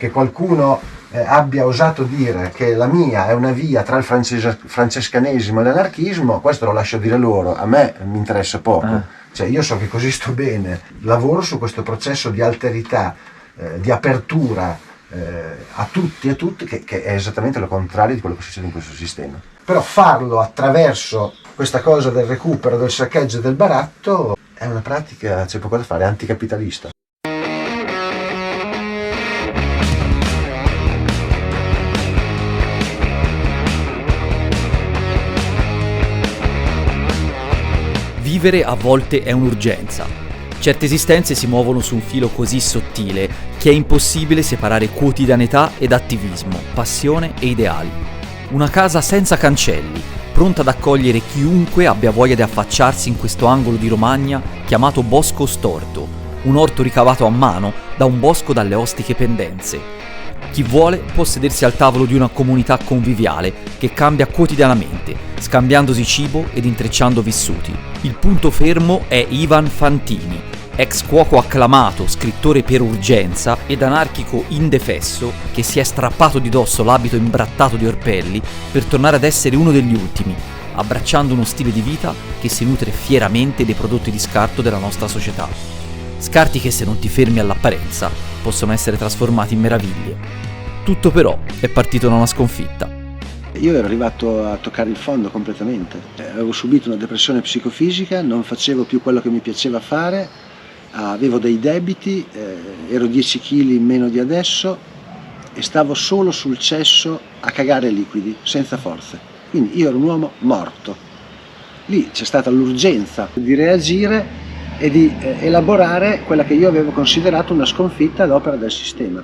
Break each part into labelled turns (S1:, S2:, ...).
S1: Che qualcuno abbia osato dire che la mia è una via tra il francescanesimo e l'anarchismo, questo lo lascio dire loro, a me mi interessa poco. Cioè, io so che così sto bene, lavoro su questo processo di alterità, di apertura a tutti e a tutti, che è esattamente lo contrario di quello che succede in questo sistema. Però farlo attraverso questa cosa del recupero, del saccheggio e del baratto è una pratica, c'è poco da fare, è anticapitalista.
S2: Vivere a volte è un'urgenza. Certe esistenze si muovono su un filo così sottile che è impossibile separare quotidianità ed attivismo, passione e ideali. Una casa senza cancelli, pronta ad accogliere chiunque abbia voglia di affacciarsi in questo angolo di Romagna chiamato Bosco Storto, un orto ricavato a mano da un bosco dalle ostiche pendenze. Chi vuole può sedersi al tavolo di una comunità conviviale che cambia quotidianamente, scambiandosi cibo ed intrecciando vissuti. Il punto fermo è Ivan Fantini, ex cuoco acclamato, scrittore per urgenza ed anarchico indefesso che si è strappato di dosso l'abito imbrattato di orpelli per tornare ad essere uno degli ultimi, abbracciando uno stile di vita che si nutre fieramente dei prodotti di scarto della nostra società. Scarti che, se non ti fermi all'apparenza, possono essere trasformati in meraviglie. Tutto però è partito da una sconfitta.
S3: Io ero arrivato a toccare il fondo completamente. Avevo subito una depressione psicofisica, non facevo più quello che mi piaceva fare, avevo dei debiti, ero 10 kg in meno di adesso e stavo solo sul cesso a cagare liquidi, senza forze. Quindi io ero un uomo morto. Lì c'è stata l'urgenza di reagire e di elaborare quella che io avevo considerato una sconfitta ad opera del sistema.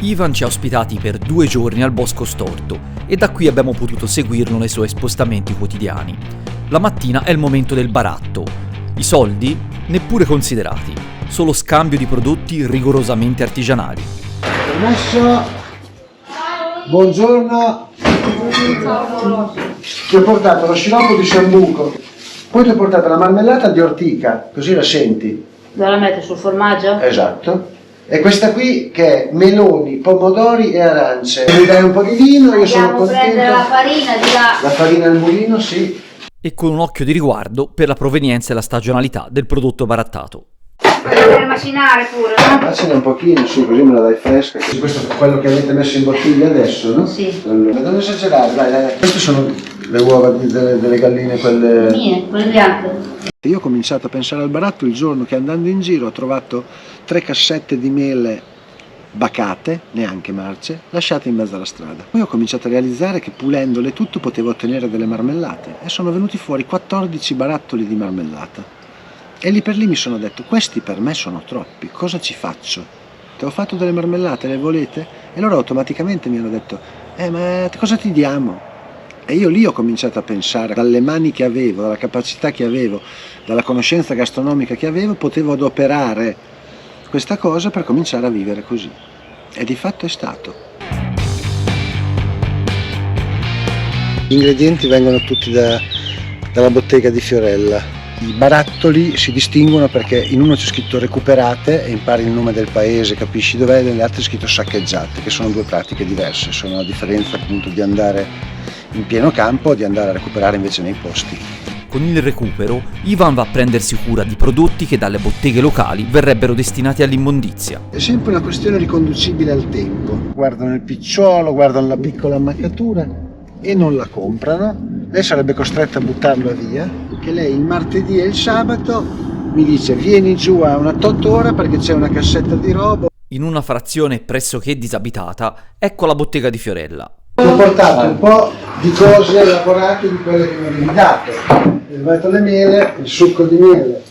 S2: Ivan ci ha ospitati per 2 giorni al Bosco Storto e da qui abbiamo potuto seguirlo nei suoi spostamenti quotidiani. La mattina è il momento del baratto. I soldi neppure considerati, solo scambio di prodotti rigorosamente artigianali.
S3: Permesso? Buongiorno. Ti ho portato lo sciroppo di sambuco, poi ti ho portato la marmellata di ortica, così la senti.
S4: Dove la metti, sul formaggio?
S3: Esatto. E questa qui che è meloni, pomodori e arance. Mi dai un po' di vino, io sono contento.
S4: Andiamo a prendere la farina di là.
S3: La farina al mulino, sì.
S2: E con un occhio di riguardo per la provenienza e la stagionalità del prodotto barattato.
S4: Per macinare pure, no?
S3: Facciane un pochino, sì, così me la dai fresca. Questo è quello che avete messo in bottiglia adesso, no?
S4: Sì.
S3: Allora, non esagerare, dai. Queste sono le uova delle galline, quelle...
S4: Mie, quelle bianche.
S3: Io ho cominciato a pensare al baratto il giorno che, andando in giro, ho trovato 3 cassette di mele bacate, neanche marce, lasciate in mezzo alla strada. Poi ho cominciato a realizzare che pulendole tutto potevo ottenere delle marmellate e sono venuti fuori 14 barattoli di marmellata. E lì per lì mi sono detto, questi per me sono troppi, cosa ci faccio? Te ho fatto delle marmellate, le volete? E loro automaticamente mi hanno detto, ma cosa ti diamo? E io lì ho cominciato a pensare, dalle mani che avevo, dalla capacità che avevo, dalla conoscenza gastronomica che avevo, potevo adoperare questa cosa per cominciare a vivere così. E di fatto è stato. Gli ingredienti vengono tutti dalla bottega di Fiorella. I barattoli si distinguono perché in uno c'è scritto recuperate e impari il nome del paese, capisci dov'è, nelle altre è scritto saccheggiate, che sono 2 pratiche diverse, sono la differenza appunto di andare in pieno campo o di andare a recuperare invece nei posti.
S2: Con il recupero, Ivan va a prendersi cura di prodotti che dalle botteghe locali verrebbero destinati all'immondizia.
S3: È sempre una questione riconducibile al tempo. Guardano il picciolo, guardano la piccola ammaccatura e non la comprano. Lei sarebbe costretta a buttarlo via, che lei il martedì e il sabato mi dice vieni giù a una tot ora perché c'è una cassetta di roba.
S2: In una frazione pressoché disabitata, ecco la bottega di Fiorella.
S3: Ho portato un po' di cose elaborate di quelle che mi avevi dato. Ho dato le mele, il succo di mele.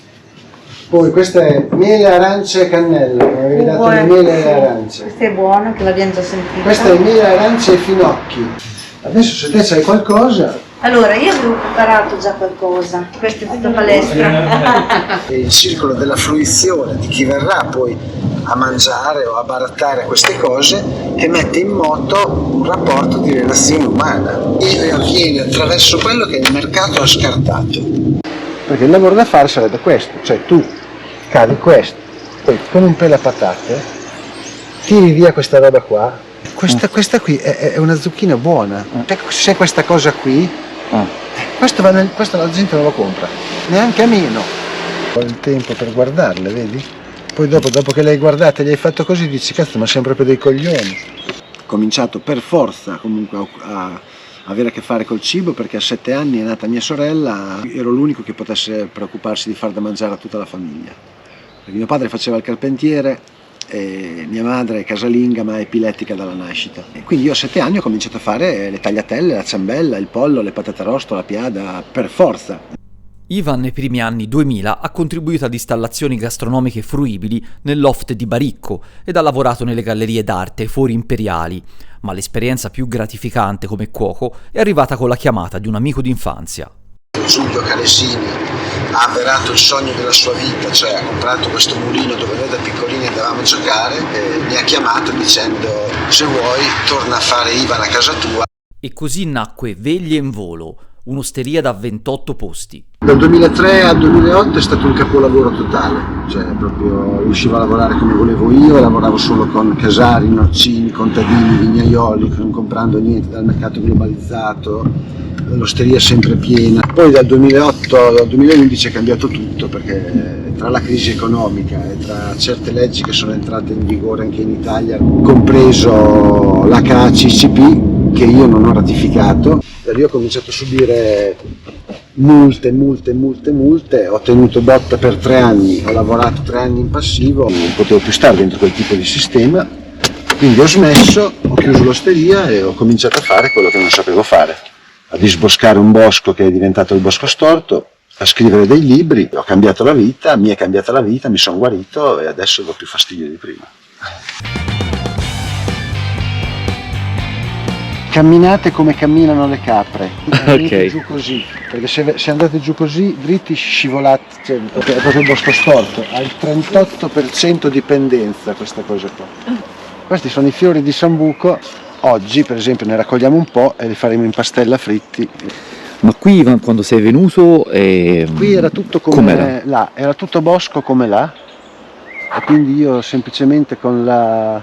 S3: Poi questa è mele, arance e cannella, mi avevi dato le mele e le arance.
S4: Questa è buona, che l'abbiamo già sentita.
S3: Questa è mele, arance e finocchi. Adesso se te c'hai qualcosa...
S4: Allora, io avevo preparato già qualcosa, questa è tutta palestra.
S3: È il circolo della fruizione di chi verrà poi a mangiare o a barattare queste cose che mette in moto un rapporto di relazione umana e avviene attraverso quello che il mercato ha scartato. Perché il lavoro da fare sarebbe questo, cioè tu cadi questo, poi con un pelapatate tiri via questa roba qua. Questa qui è una zucchina buona. Se questa cosa qui, questo la gente non lo compra, neanche a meno. Ho il tempo per guardarle, vedi? Poi dopo che le hai guardate e gli hai fatto così, dici cazzo, ma siamo proprio dei coglioni. Ho cominciato per forza comunque a avere a che fare col cibo, perché a 7 anni è nata mia sorella, ero l'unico che potesse preoccuparsi di far da mangiare a tutta la famiglia. Perché mio padre faceva il carpentiere e mia madre è casalinga ma è epilettica dalla nascita. E quindi io a 7 anni ho cominciato a fare le tagliatelle, la ciambella, il pollo, le patate arrosto, la piada, per forza.
S2: Ivan nei primi anni 2000 ha contribuito ad installazioni gastronomiche fruibili nel loft di Baricco ed ha lavorato nelle gallerie d'arte e fori imperiali, ma l'esperienza più gratificante come cuoco è arrivata con la chiamata di un amico d'infanzia.
S3: Giulio Calesini ha avverato il sogno della sua vita, cioè ha comprato questo mulino dove noi da piccolini andavamo a giocare e mi ha chiamato dicendo: se vuoi torna a fare Ivan a casa tua.
S2: E così nacque Veglie in Volo, un'osteria da 28 posti.
S3: Dal 2003 al 2008 è stato un capolavoro totale, cioè proprio riuscivo a lavorare come volevo io, lavoravo solo con casari, norcini, contadini, vignaioli, non comprando niente dal mercato globalizzato, l'osteria sempre piena. Poi dal 2008 al 2011 è cambiato tutto, perché tra la crisi economica e tra certe leggi che sono entrate in vigore anche in Italia, compreso l'HACCP, che io non ho ratificato, da lì ho cominciato a subire multe, ho tenuto botta per 3 anni, ho lavorato 3 anni in passivo, non potevo più stare dentro quel tipo di sistema, quindi ho smesso, ho chiuso l'osteria e ho cominciato a fare quello che non sapevo fare, a disboscare un bosco che è diventato il Bosco Storto, a scrivere dei libri, ho cambiato la vita, mi è cambiata la vita, mi sono guarito e adesso do più fastidio di prima. Camminate come camminano le capre, andate giù così, perché se andate giù così dritti scivolate, cioè, è proprio il Bosco Storto, ha il 38% di pendenza questa cosa qua. Questi sono i fiori di sambuco, oggi per esempio ne raccogliamo un po' e li faremo in pastella fritti.
S5: Ma qui quando sei venuto
S3: qui era tutto come là, era tutto bosco come là, e quindi io semplicemente con la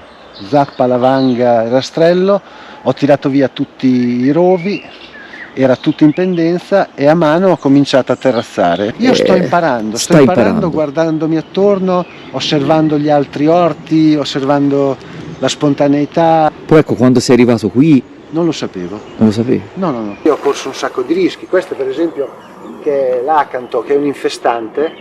S3: zappa, la vanga e il rastrello ho tirato via tutti i rovi, era tutto in pendenza e a mano ho cominciato a terrazzare. Io sto imparando guardandomi attorno, osservando gli altri orti, osservando la spontaneità.
S5: Poi ecco, quando sei arrivato qui...
S3: Non lo sapevo.
S5: Non lo sapevi?
S3: No. Io ho corso un sacco di rischi. Questo per esempio, che è l'acanto, che è un infestante,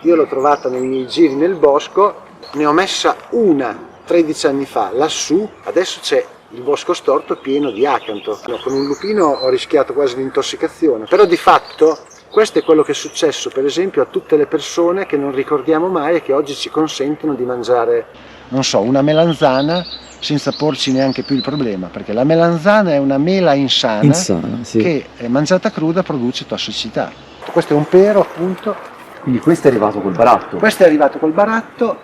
S3: io l'ho trovata nei miei giri nel bosco, ne ho messa una 13 anni fa lassù, adesso c'è il Bosco Storto pieno di acanto. Con un lupino ho rischiato quasi l'intossicazione, però di fatto questo è quello che è successo per esempio a tutte le persone che non ricordiamo mai e che oggi ci consentono di mangiare, non so, una melanzana senza porci neanche più il problema, perché la melanzana è una mela insana sì, che mangiata cruda produce tossicità. Questo è un pero appunto.
S5: Quindi questo è arrivato col baratto?
S3: Questo è arrivato col baratto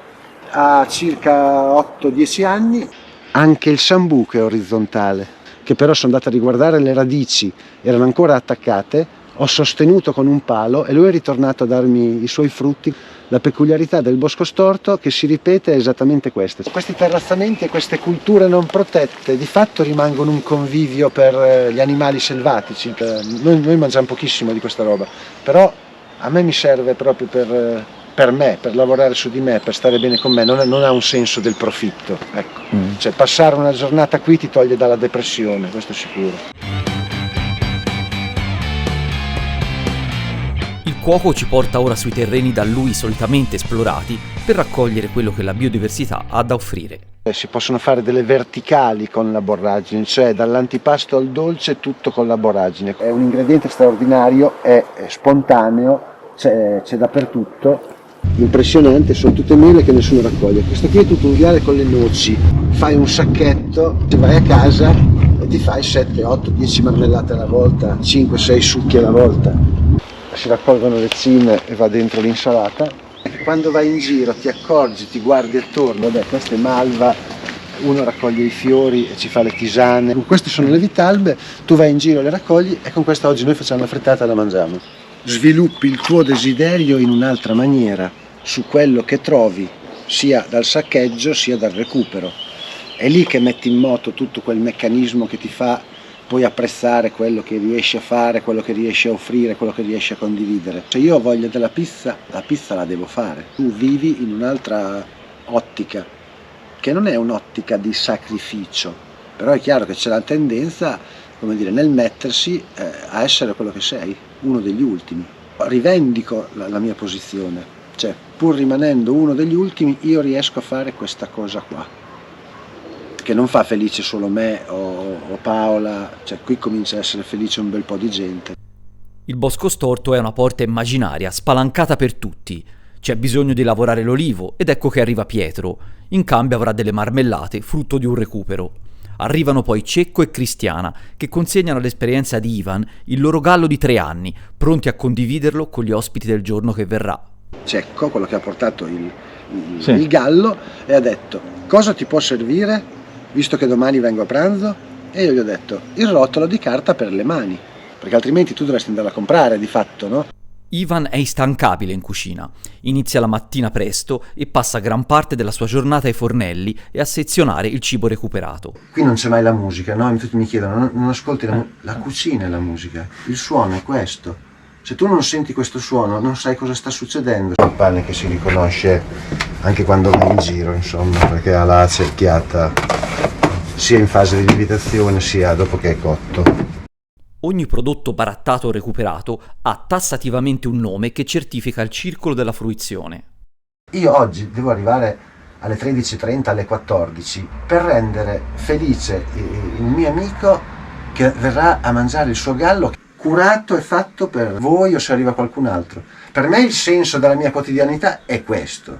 S3: a circa 8-10 anni. Anche il sambuco è orizzontale, che però sono andato a riguardare le radici, erano ancora attaccate, ho sostenuto con un palo e lui è ritornato a darmi i suoi frutti. La peculiarità del Bosco Storto che si ripete è esattamente questa. Questi terrazzamenti e queste culture non protette di fatto rimangono un convivio per gli animali selvatici. Noi mangiamo pochissimo di questa roba, però a me mi serve proprio per me, per lavorare su di me, per stare bene con me, non ha un senso del profitto, ecco. Cioè passare una giornata qui ti toglie dalla depressione, questo è sicuro.
S2: Il cuoco ci porta ora sui terreni da lui solitamente esplorati per raccogliere quello che la biodiversità ha da offrire.
S3: Si possono fare delle verticali con la borragine, cioè dall'antipasto al dolce tutto con la borragine. È un ingrediente straordinario, è spontaneo, c'è dappertutto. Impressionante, sono tutte mele che nessuno raccoglie. Questo qui è tutto un viale con le noci, fai un sacchetto, ti vai a casa e ti fai 7, 8, 10 marmellate alla volta, 5, 6 succhi alla volta. Si raccolgono le cime e va dentro l'insalata. Quando vai in giro ti accorgi, ti guardi attorno, vabbè, questa è malva, uno raccoglie i fiori e ci fa le tisane. Queste sono le vitalbe, tu vai in giro, le raccogli e con questa oggi noi facciamo la frittata e la mangiamo. Sviluppi il tuo desiderio in un'altra maniera. su quello che trovi, sia dal saccheggio sia dal recupero. È lì che metti in moto tutto quel meccanismo che ti fa poi apprezzare quello che riesci a fare, quello che riesci a offrire, quello che riesci a condividere. Se io ho voglia della pizza, la pizza la devo fare. Tu vivi in un'altra ottica, che non è un'ottica di sacrificio, però è chiaro che c'è la tendenza, come dire, nel mettersi a essere quello che sei, uno degli ultimi. Rivendico la mia posizione, cioè pur rimanendo uno degli ultimi io riesco a fare questa cosa qua, che non fa felice solo me o Paola, cioè qui comincia a essere felice un bel po' di gente.
S2: Il Bosco Storto è una porta immaginaria, spalancata per tutti. C'è bisogno di lavorare l'olivo ed ecco che arriva Pietro. In cambio avrà delle marmellate, frutto di un recupero. Arrivano poi Cecco e Cristiana, che consegnano all'esperienza di Ivan il loro gallo di 3 anni, pronti a condividerlo con gli ospiti del giorno che verrà.
S3: Cecco, quello che ha portato il gallo, e ha detto: cosa ti può servire, visto che domani vengo a pranzo? E io gli ho detto: il rotolo di carta per le mani, perché altrimenti tu dovresti andare a comprare di fatto, no?
S2: Ivan è instancabile in cucina. Inizia la mattina presto e passa gran parte della sua giornata ai fornelli e a sezionare il cibo recuperato.
S1: Qui non c'è mai la musica, no? Tutti mi chiedono, non ascolti la cucina è la musica, il suono è questo. Se tu non senti questo suono, non sai cosa sta succedendo. È un pane che si riconosce anche quando va in giro, insomma, perché ha la cerchiata sia in fase di lievitazione sia dopo che è cotto.
S2: Ogni prodotto barattato o recuperato ha tassativamente un nome che certifica il circolo della fruizione.
S1: Io oggi devo arrivare alle 13:30, alle 14 per rendere felice il mio amico che verrà a mangiare il suo gallo curato e fatto per voi o se arriva qualcun altro. Per me il senso della mia quotidianità è questo.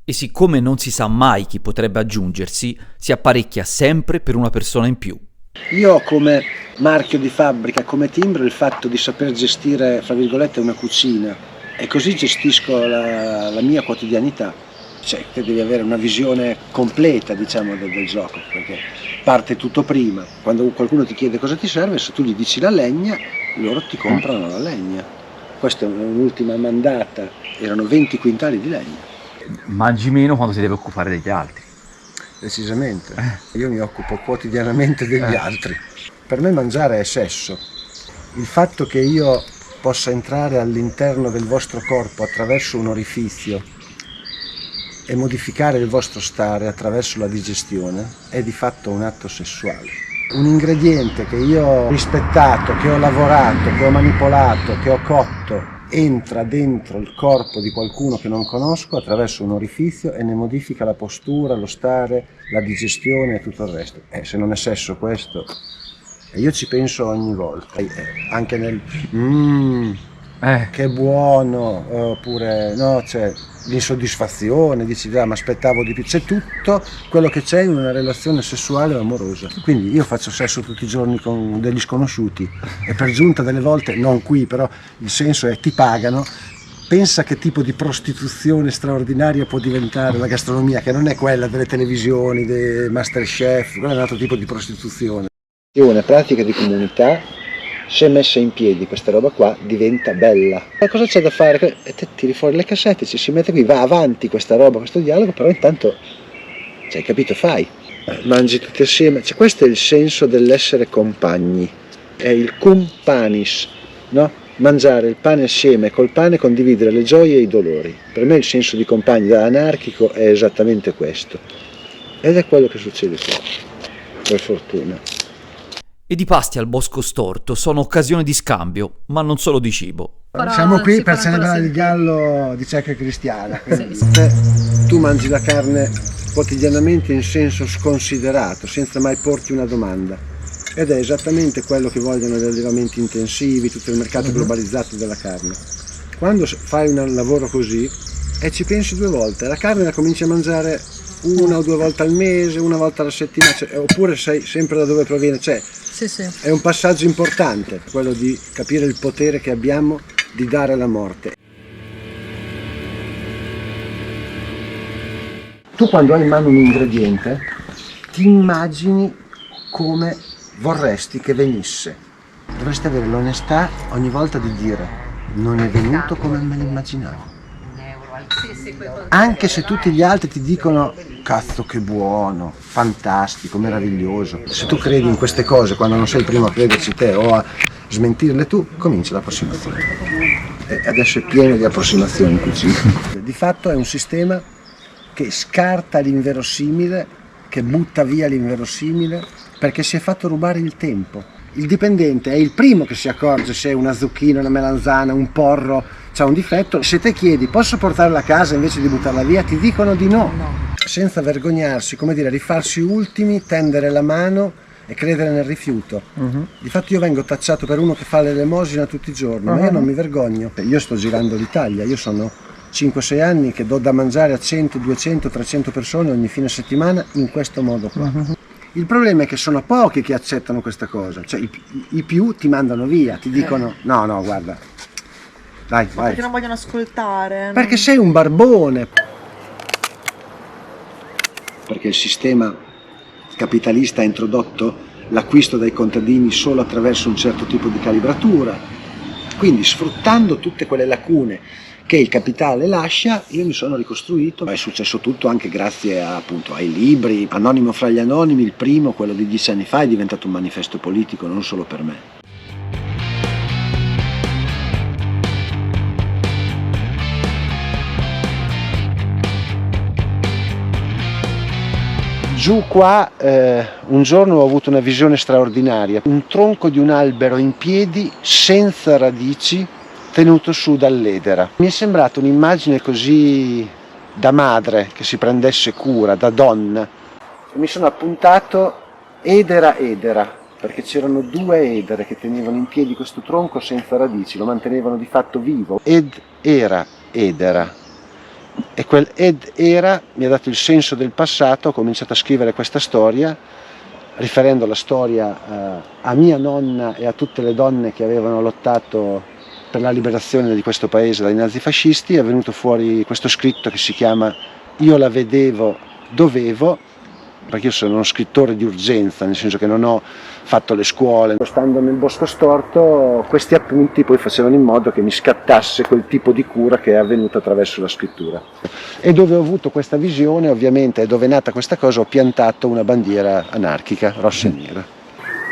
S2: E siccome non si sa mai chi potrebbe aggiungersi, si apparecchia sempre per una persona in più.
S3: Io ho come marchio di fabbrica, come timbro, il fatto di saper gestire, fra virgolette, una cucina, e così gestisco la mia quotidianità. Cioè, te devi avere una visione completa, diciamo, del gioco, perché parte tutto prima. Quando qualcuno ti chiede cosa ti serve, se tu gli dici la legna, loro ti comprano la legna. Questa è un'ultima mandata, erano 20 quintali di legna.
S5: Mangi meno quando si deve occupare degli altri.
S3: Decisamente. Io mi occupo quotidianamente degli altri. Per me mangiare è sesso. Il fatto che io possa entrare all'interno del vostro corpo attraverso un orifizio e modificare il vostro stare attraverso la digestione è di fatto un atto sessuale. Un ingrediente che io ho rispettato, che ho lavorato, che ho manipolato, che ho cotto, entra dentro il corpo di qualcuno che non conosco attraverso un orifizio e ne modifica la postura, lo stare, la digestione e tutto il resto. Se non è sesso questo, e io ci penso ogni volta, anche nel che buono, oppure no, c'è l'insoddisfazione, dici ma aspettavo di più, c'è tutto quello che c'è in una relazione sessuale o amorosa. Quindi io faccio sesso tutti i giorni con degli sconosciuti e per giunta delle volte, non qui, però il senso è ti pagano. Pensa che tipo di prostituzione straordinaria può diventare la gastronomia, che non è quella delle televisioni, dei Masterchef, quello è un altro tipo di prostituzione. Una pratica di comunità, se messa in piedi questa roba qua, diventa bella. Ma cosa c'è da fare? E te tiri fuori le cassette, ci si mette qui, va avanti questa roba, questo dialogo, però intanto, cioè, capito, fai. Mangi tutti assieme, cioè, questo è il senso dell'essere compagni, è il cum panis, no? Mangiare il pane assieme, col pane condividere le gioie e i dolori. Per me il senso di compagni da anarchico è esattamente questo. Ed è quello che succede qua, per fortuna.
S2: Ed i pasti al Bosco Storto sono occasione di scambio, ma non solo di cibo.
S3: Siamo qui per celebrare il gallo di Cecco e Cristiana. Se tu mangi la carne quotidianamente in senso sconsiderato, senza mai porti una domanda. Ed è esattamente quello che vogliono gli allevamenti intensivi, tutto il mercato globalizzato della carne. Quando fai un lavoro così e ci pensi 2 volte, la carne la cominci a mangiare 1 o 2 volte al mese, 1 volta alla settimana, oppure sai sempre da dove proviene, cioè
S6: Sì.
S3: è un passaggio importante, quello di capire il potere che abbiamo di dare la morte. Tu quando hai in mano un ingrediente ti immagini come vorresti che venisse. Dovresti avere l'onestà ogni volta di dire non è venuto come me lo immaginavo. Anche se tutti gli altri ti dicono cazzo che buono, fantastico, meraviglioso. Se tu credi in queste cose quando non sei il primo a crederci te o a smentirle tu, comincia l'approssimazione. E adesso è pieno di approssimazioni in cucina. Di fatto è un sistema che scarta l'inverosimile, che butta via l'inverosimile, perché si è fatto rubare il tempo. Il dipendente è il primo che si accorge se una zucchina, una melanzana, un porro c'ha un difetto. Se te chiedi posso portarla a casa invece di buttarla via, ti dicono di no. Senza vergognarsi, come dire, rifarsi ultimi, tendere la mano e credere nel rifiuto. Difatti io vengo tacciato per uno che fa l'elemosina tutti i giorni, ma io non mi vergogno. Io sto girando l'Italia, io sono 5-6 anni che do da mangiare a 100, 200, 300 persone ogni fine settimana in questo modo qua. Il problema è che sono pochi che accettano questa cosa, cioè i più ti mandano via, ti dicono no guarda, dai, vai.
S6: Perché non vogliono ascoltare.
S3: Perché sei un barbone. Perché il sistema capitalista ha introdotto l'acquisto dai contadini solo attraverso un certo tipo di calibratura, quindi sfruttando tutte quelle lacune che il capitale lascia, io mi sono ricostruito. È successo tutto anche grazie appunto ai libri. Anonimo fra gli anonimi, il primo, quello di 10 anni fa, è diventato un manifesto politico non solo per me. Giù qua un giorno ho avuto una visione straordinaria, un tronco di un albero in piedi senza radici tenuto su dall'edera. Mi è sembrata un'immagine così da madre che si prendesse cura, da donna. Mi sono appuntato edera, perché c'erano 2 edere che tenevano in piedi questo tronco senza radici, lo mantenevano di fatto vivo. Edera. E quel era mi ha dato il senso del passato. Ho cominciato a scrivere questa storia, riferendo la storia a mia nonna e a tutte le donne che avevano lottato per la liberazione di questo paese dai nazifascisti. È venuto fuori questo scritto che si chiama Io la vedevo, dovevo, perché io sono uno scrittore di urgenza, nel senso che non ho fatto le scuole. Stando nel bosco storto, questi appunti poi facevano in modo che mi scattasse quel tipo di cura che è avvenuta attraverso la scrittura. E dove ho avuto questa visione, ovviamente, e dove è nata questa cosa, ho piantato una bandiera anarchica, rossa e nera.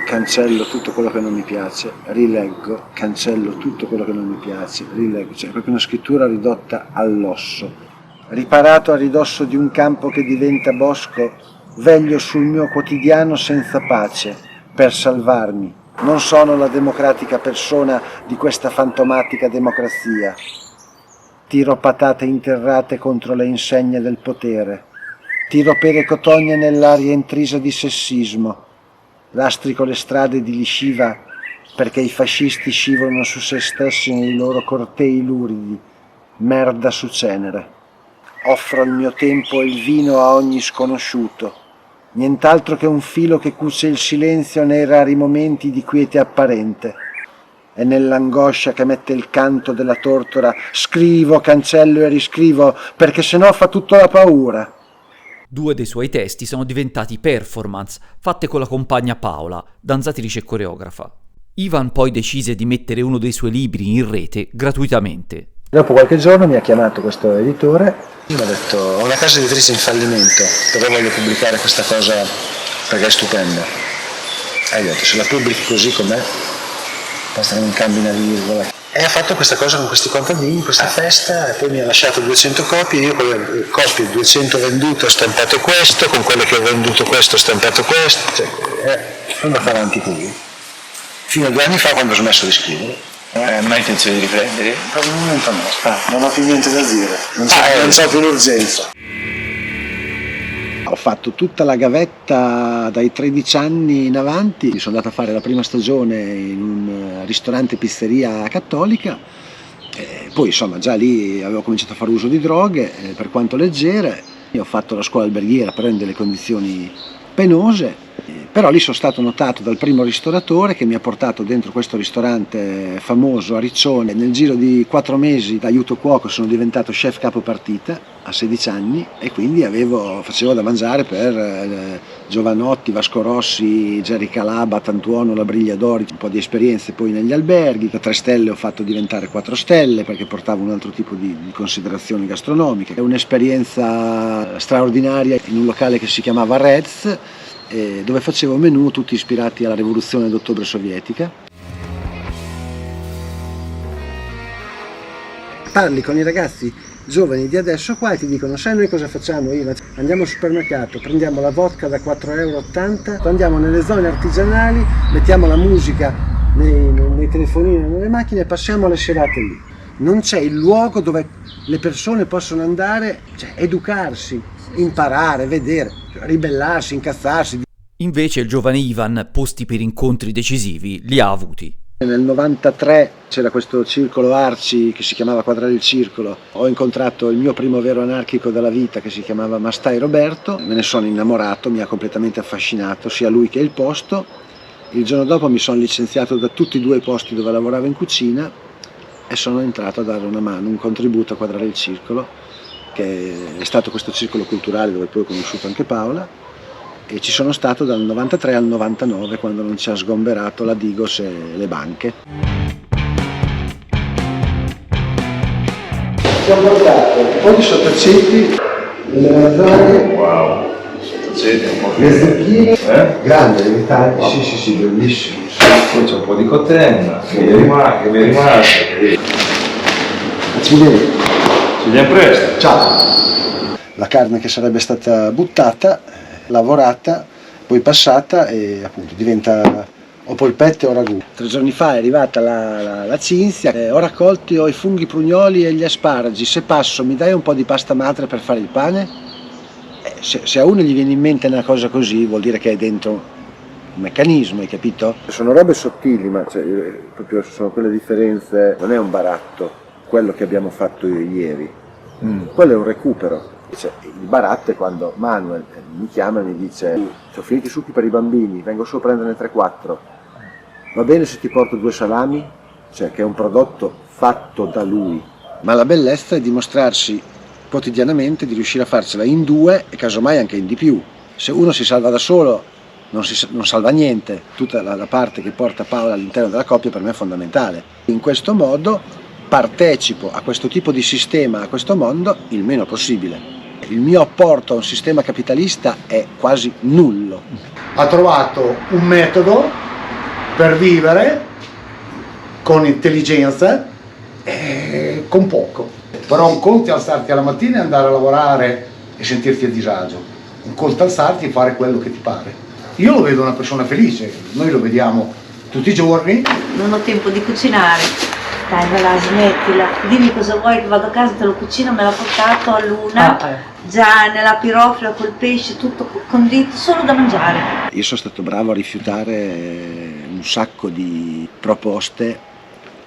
S3: Cancello tutto quello che non mi piace, rileggo, cancello tutto quello che non mi piace, rileggo. Cioè è proprio una scrittura ridotta all'osso. Riparato a ridosso di un campo che diventa bosco, veglio sul mio quotidiano senza pace, per salvarmi. Non sono la democratica persona di questa fantomatica democrazia. Tiro patate interrate contro le insegne del potere. Tiro pere cotogne nell'aria intrisa di sessismo. Lastrico le strade di Lisciva perché i fascisti scivolano su se stessi nei loro cortei luridi. Merda su cenere. Offro il mio tempo e il vino a ogni sconosciuto. Nient'altro che un filo che cuce il silenzio nei rari momenti di quiete apparente. E nell'angoscia che mette il canto della tortora scrivo, cancello e riscrivo, perché sennò fa tutto la paura.
S2: 2 dei suoi testi sono diventati performance, fatte con la compagna Paola, danzatrice e coreografa. Ivan poi decise di mettere uno dei suoi libri in rete gratuitamente.
S3: Dopo qualche giorno mi ha chiamato questo editore e mi ha detto: ho una casa editrice in fallimento, dove voglio pubblicare questa cosa perché è stupenda. E io ho detto: se la pubblichi così com'è, basta che non cambi una virgola. E ha fatto questa cosa con questi contadini, questa festa, e poi mi ha lasciato 200 copie, io con le copie 200 vendute ho stampato questo, con quelle che ho venduto questo ho stampato questo, cioè, sono andato avanti così. Fino a 2 anni fa, quando ho smesso di scrivere.
S5: Mai intenzione di riprendere?
S3: Per il momento no, non ho più niente da dire, non c'è più l'urgenza. Ho fatto tutta la gavetta dai 13 anni in avanti, sono andato a fare la prima stagione in un ristorante pizzeria cattolica, poi insomma già lì avevo cominciato a fare uso di droghe, per quanto leggere. Io ho fatto la scuola alberghiera per delle condizioni penose, però lì sono stato notato dal primo ristoratore che mi ha portato dentro questo ristorante famoso a Riccione. Nel giro di 4 mesi da aiuto cuoco sono diventato chef capo partita. a 16 anni e quindi facevo da mangiare per Giovanotti, Vasco Rossi, Jerry Calà, Tantuono, La Brigliadori, un po' di esperienze poi negli alberghi. Da 3 stelle ho fatto diventare 4 stelle perché portavo un altro tipo di considerazioni gastronomiche. È un'esperienza straordinaria in un locale che si chiamava Reds, dove facevo menù tutti ispirati alla rivoluzione d'ottobre sovietica. Parli con i ragazzi giovani di adesso qua e ti dicono: sai noi cosa facciamo? Andiamo al supermercato, prendiamo la vodka da 4,80 €, andiamo nelle zone artigianali, mettiamo la musica nei telefonini, nelle macchine e passiamo le serate lì. Non c'è il luogo dove le persone possono andare, cioè educarsi, imparare, vedere, ribellarsi, incazzarsi.
S2: Invece il giovane Ivan posti per incontri decisivi li ha avuti.
S3: Nel 93 c'era questo circolo Arci che si chiamava Quadrare il Circolo. Ho incontrato il mio primo vero anarchico della vita che si chiamava Mastai Roberto, me ne sono innamorato, mi ha completamente affascinato sia lui che il posto. Il giorno dopo mi sono licenziato da tutti e 2 i posti dove lavoravo in cucina e sono entrato a dare una mano, un contributo a Quadrare il Circolo, che è stato questo circolo culturale dove poi ho conosciuto anche Paola. E ci sono stato dal 93 al 99 quando non ci ha sgomberato la Digos e le banche. Ci ho portato un po' di sottaceti, delle lasagne,
S5: Wow, sottaceti un po'
S3: le zucchine, grande, in Italia, sì, bellissimo.
S5: Poi c'è un po' di cotenna, che mi è rimasta.
S3: Ci vediamo.
S5: Ci vediamo presto.
S3: Ciao! La carne che sarebbe stata buttata, lavorata, poi passata e appunto diventa o polpette o ragù. 3 giorni fa è arrivata la cinzia, ho raccolto i funghi prugnoli e gli asparagi. Se passo mi dai un po' di pasta madre per fare il pane? Se a uno gli viene in mente una cosa così vuol dire che è dentro un meccanismo, hai capito? Sono robe sottili, ma proprio sono quelle differenze. Non è un baratto quello che abbiamo fatto ieri, quello è un recupero. Il baratto è quando Manuel mi chiama e mi dice: sono finiti i succhi per i bambini, vengo solo a prenderne 3-4, va bene se ti porto 2 salami? Cioè che è un prodotto fatto da lui. Ma la bellezza è dimostrarsi quotidianamente di riuscire a farcela in 2 e casomai anche in di più. Se uno si salva da solo non salva niente. Tutta la parte che porta Paola all'interno della coppia per me è fondamentale. In questo modo partecipo a questo tipo di sistema, a questo mondo, il meno possibile. Il mio apporto a un sistema capitalista è quasi nullo.
S6: Ha trovato un metodo per vivere con intelligenza e con poco. Però un conto è alzarti alla mattina e andare a lavorare e sentirti a disagio. Un conto è alzarti e fare quello che ti pare. Io lo vedo una persona felice, noi lo vediamo tutti i giorni.
S4: Non ho tempo di cucinare. Dai, va là, smettila. Dimmi cosa vuoi che vado a casa, te lo cucino, me l'ha portato a Luna. Già nella pirofila col pesce, tutto condito, solo da mangiare.
S3: Io sono stato bravo a rifiutare un sacco di proposte,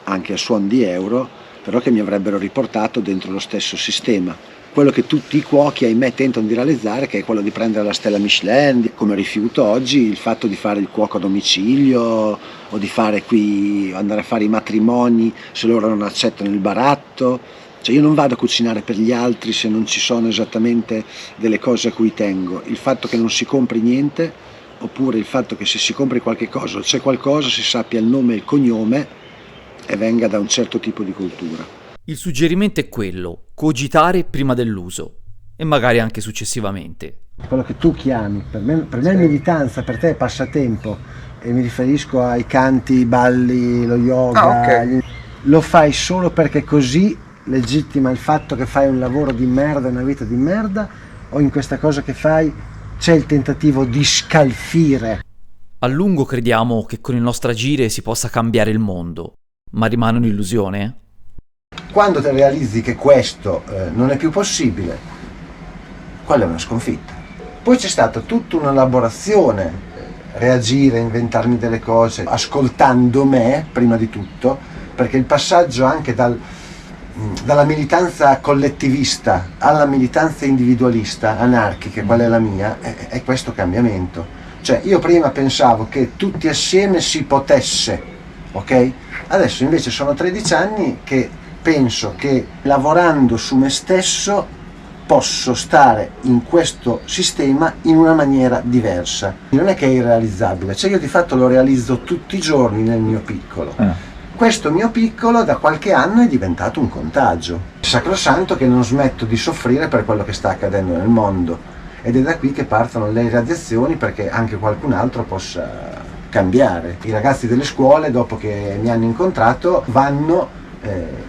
S3: anche a suon di euro, però che mi avrebbero riportato dentro lo stesso sistema. Quello che tutti i cuochi, ahimè, tentano di realizzare, che è quello di prendere la stella Michelin. Come rifiuto oggi il fatto di fare il cuoco a domicilio o di fare andare a fare i matrimoni se loro non accettano il baratto. Cioè io non vado a cucinare per gli altri se non ci sono esattamente delle cose a cui tengo. Il fatto che non si compri niente, oppure il fatto che se si compri qualche cosa o c'è qualcosa si sappia il nome e il cognome e venga da un certo tipo di cultura.
S2: Il suggerimento è quello: cogitare prima dell'uso e magari anche successivamente.
S3: Quello che tu chiami, per me è militanza, per te è passatempo, e mi riferisco ai canti, i balli, lo yoga. Lo fai solo perché così legittima il fatto che fai un lavoro di merda, una vita di merda, o in questa cosa che fai c'è il tentativo di scalfire?
S2: A lungo crediamo che con il nostro agire si possa cambiare il mondo, ma rimane un'illusione?
S1: Quando ti realizzi che questo non è più possibile, quella è una sconfitta. Poi c'è stata tutta un'elaborazione, reagire, inventarmi delle cose, ascoltando me prima di tutto, perché il passaggio anche dalla militanza collettivista alla militanza individualista, anarchica, qual è la mia, è questo cambiamento. Cioè io prima pensavo che tutti assieme si potesse, ok? Adesso invece sono 13 anni che penso che lavorando su me stesso posso stare in questo sistema in una maniera diversa. Non è che è irrealizzabile, cioè io di fatto lo realizzo tutti i giorni nel mio piccolo. Questo mio piccolo da qualche anno è diventato un contagio. Sacrosanto che non smetto di soffrire per quello che sta accadendo nel mondo, ed è da qui che partono le radiazioni perché anche qualcun altro possa cambiare. I ragazzi delle scuole, dopo che mi hanno incontrato, vanno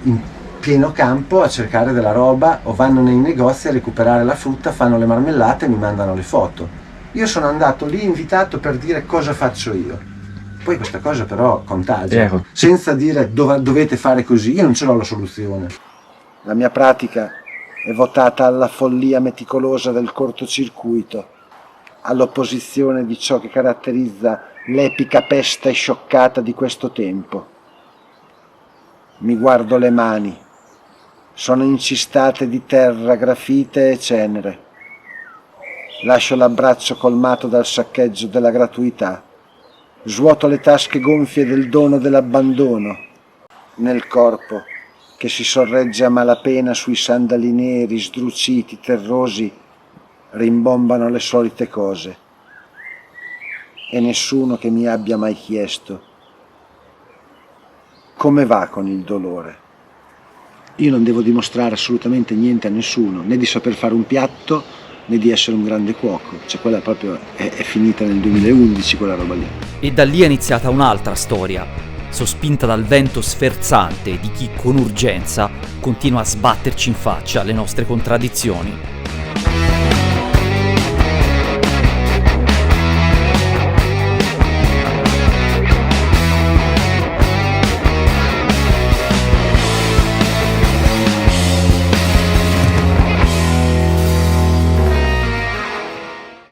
S1: in pieno campo a cercare della roba o vanno nei negozi a recuperare la frutta, fanno le marmellate e mi mandano le foto. Io sono andato lì invitato per dire cosa faccio io. Poi questa cosa però contagia, senza dire dovete fare così, io non ce l'ho la soluzione. La mia pratica è votata alla follia meticolosa del cortocircuito, all'opposizione di ciò che caratterizza l'epica peste scioccata di questo tempo. Mi guardo le mani, sono incistate di terra, grafite e cenere. Lascio l'abbraccio colmato dal saccheggio della gratuità. Svuoto le tasche gonfie del dono dell'abbandono. Nel corpo, che si sorregge a malapena sui sandali neri, sdruciti, terrosi, rimbombano le solite cose. E nessuno che mi abbia mai chiesto come va con il dolore. Io non devo dimostrare assolutamente niente a nessuno, né di saper fare un piatto, né di essere un grande cuoco. Cioè quella proprio è finita nel 2011, quella roba lì.
S2: E da lì è iniziata un'altra storia, sospinta dal vento sferzante di chi con urgenza continua a sbatterci in faccia le nostre contraddizioni.